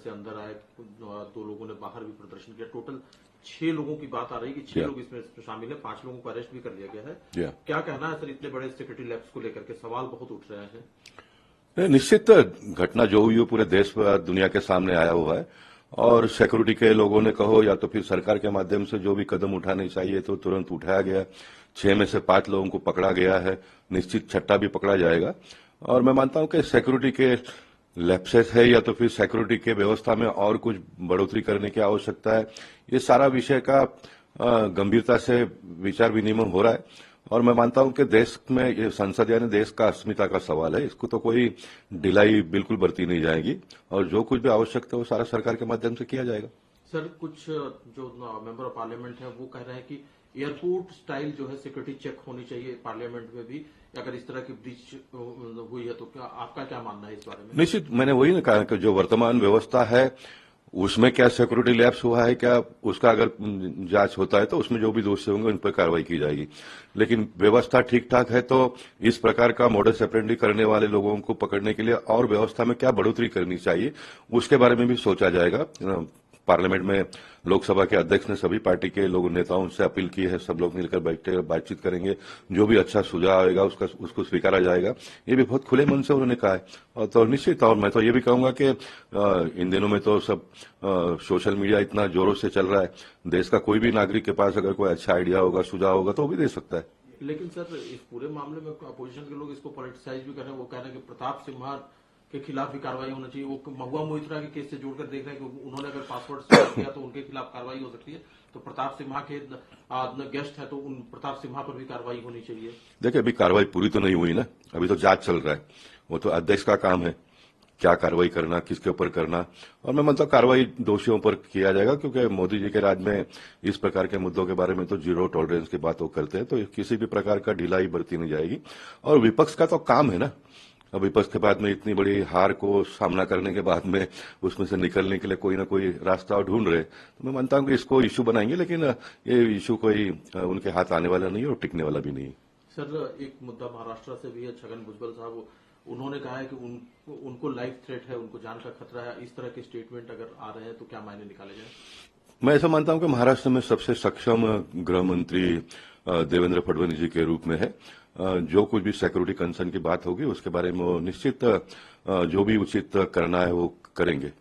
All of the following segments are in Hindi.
से अंदर आए, 2 लोगों ने बाहर भी प्रदर्शन किया। टोटल 6 लोगों की बात आ रही है कि 6 लोग इसमें शामिल है। 5 लोगों को अरेस्ट भी कर लिया गया है। क्या कहना है सर, इतने बड़े सिक्योरिटी लैब्स को लेकर के सवाल बहुत उठ रहे हैं? निश्चित घटना जो हुई है पूरे देश व दुनिया के सामने आया हुआ है, और सिक्योरिटी के लोगों ने कहो या तो फिर सरकार के माध्यम से जो भी कदम उठाने चाहिए तो तुरंत उठाया गया। 6 में से 5 लोगों को पकड़ा गया है, निश्चित छठा भी पकड़ा जाएगा। और मैं मानता हूं कि सिक्योरिटी के लैप्सेस है या तो फिर सिक्योरिटी के व्यवस्था में और कुछ बढ़ोतरी करने की आवश्यकता है। ये सारा विषय का गंभीरता से विचार विनिमय हो रहा है, और मैं मानता हूं कि देश में ये संसद यानी देश का अस्मिता का सवाल है, इसको तो कोई ढिलाई बिल्कुल बरती नहीं जाएगी, और जो कुछ भी आवश्यक है वो सारा सरकार के माध्यम से किया जाएगा। सर, कुछ जो मेंबर ऑफ पार्लियामेंट है वो कह रहे हैं कि एयरपोर्ट स्टाइल जो है सिक्योरिटी चेक होनी चाहिए पार्लियामेंट में भी, अगर इस तरह की ब्रीच हुई है तो क्या आपका क्या मानना है इस बारे में? निश्चित, मैंने वही ना कहा कि जो वर्तमान व्यवस्था है उसमें क्या सिक्योरिटी लैप्स हुआ है क्या, उसका अगर जांच होता है तो उसमें जो भी दोषी होंगे उन पर कार्रवाई की जाएगी। लेकिन व्यवस्था ठीक ठाक है तो इस प्रकार का मॉडस ऑपरेंडी करने वाले लोगों को पकड़ने के लिए और व्यवस्था में क्या बढ़ोतरी करनी चाहिए उसके बारे में भी सोचा जाएगा। पार्लियामेंट में लोकसभा के अध्यक्ष ने सभी पार्टी के लोग नेताओं से अपील की है, सब लोग मिलकर बैठे बातचीत करेंगे, जो भी अच्छा सुझाव आएगा उसको स्वीकारा जाएगा। ये भी बहुत खुले मन से उन्होंने कहा है। और तो निश्चित, और मैं तो ये भी कहूंगा कि इन दिनों में तो सब सोशल मीडिया इतना जोरों से चल रहा है, देश का कोई भी नागरिक के पास अगर कोई अच्छा आइडिया होगा, सुझाव होगा तो वो भी दे सकता है। लेकिन सर, इस पूरे मामले में अपोजिशन के लोग इसको पॉलिटिसाइज भी कर रहे हैं। वो कह रहे हैं कि प्रताप सिम्हा के खिलाफ भी कार्रवाई होना चाहिए। वो महुआ मोइत्रा के केस से जोड़कर देख रहे हैं कि उन्होंने अगर पासवर्ड शेयर किया तो उनके खिलाफ कार्रवाई हो सकती है, तो प्रताप सिम्हा के गेस्ट है तो उन प्रताप सिम्हा पर भी कार्रवाई होनी चाहिए। देखिए, अभी कार्रवाई पूरी तो नहीं हुई ना, अभी तो जांच चल रहा है, वो तो अध्यक्ष का काम है क्या कार्रवाई करना, किसके ऊपर करना। और मैं मानता हूं कार्रवाई दोषियों पर किया जाएगा, क्योंकि मोदी जी के राज में इस प्रकार के मुद्दों के बारे में तो जीरो टॉलरेंस की बात वो करते हैं, तो किसी भी प्रकार का ढिलाई बरती नहीं जाएगी। और विपक्ष का तो काम है ना, अब विपक्ष के बाद में इतनी बड़ी हार को सामना करने के बाद में उसमें से निकलने के लिए कोई ना कोई रास्ता ढूंढ रहे, तो मैं मानता हूं कि इसको इशू बनाएंगे, लेकिन ये इशू कोई उनके हाथ आने वाला नहीं है और टिकने वाला भी नहीं है। सर, एक मुद्दा महाराष्ट्र से भी है। छगन भुजबल साहब, उन्होंने कहा है कि उनको लाइफ थ्रेट है, उनको जान का खतरा है। इस तरह के स्टेटमेंट अगर आ रहे हैं तो क्या मायने निकाले जाए? मैं ऐसा मानता हूं कि महाराष्ट्र में सबसे सक्षम गृह मंत्री देवेंद्र फडणवीस जी के रूप में है। जो कुछ भी सिक्योरिटी कंसर्न की बात होगी उसके बारे में वो निश्चित जो भी उचित करना है वो करेंगे।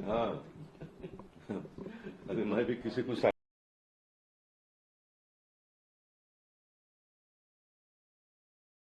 हाँ, अभी मैं भी किसी को